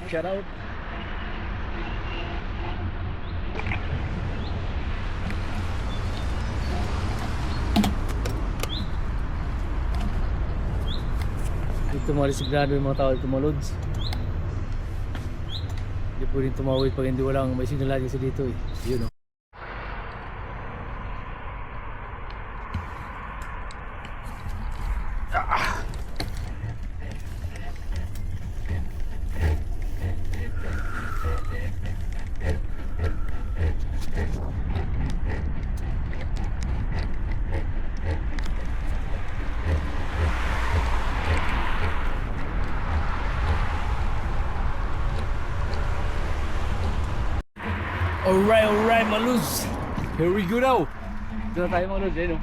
shout out. Dito mga resignado yung mga tao dito mga lods. Hindi po rin tumawid pag hindi walang may signal lagi sa dito eh. Yun o. Alright, mga lods. Here we go now. Ito na tayo mga lods, ayun o.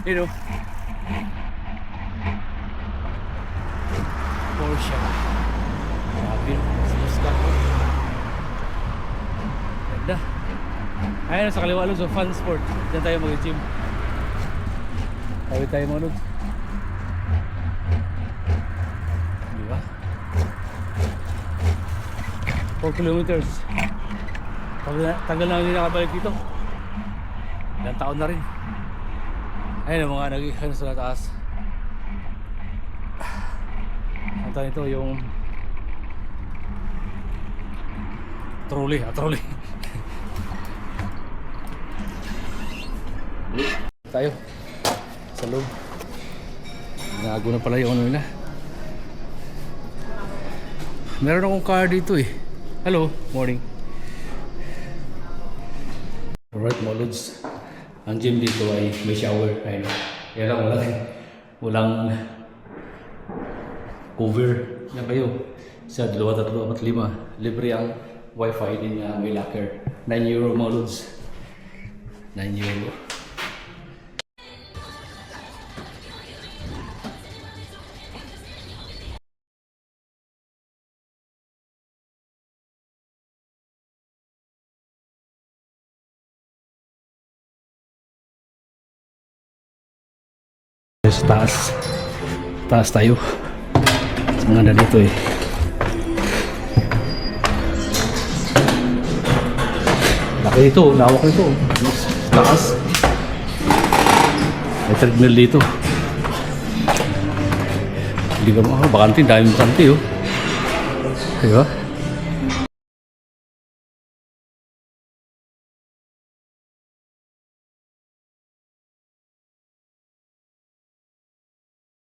Ayun o. Porsche. Grabe, sinuska ko. Ganda. Ayun sa kaliwa lods, fun sport. Diyan tayo mag-gym. Tawid tayo mga lods. Diba? 4 kilometers. Tagal na hindi nakabalik dito. Ilang taon na rin. Ayun ang mga nag-ihan sa taas. Ang tayo ito yung trolley. Tayo sa loob. Nago na pala yung ano nila. Meron akong car dito eh. Hello, morning. Alright mga lods, ang gym dito ay may shower. Ayun, yan lang, walang cover. Yan kayo sa 2-3-5 libre ang wifi din na may locker. 9 euro mga lods, 9 euro. Sa taas tayo sa mga dito eh. Laki ito, lawak nito. Taas may treadmill dito. Hindi ka bakante, daming bakante oh. Diba?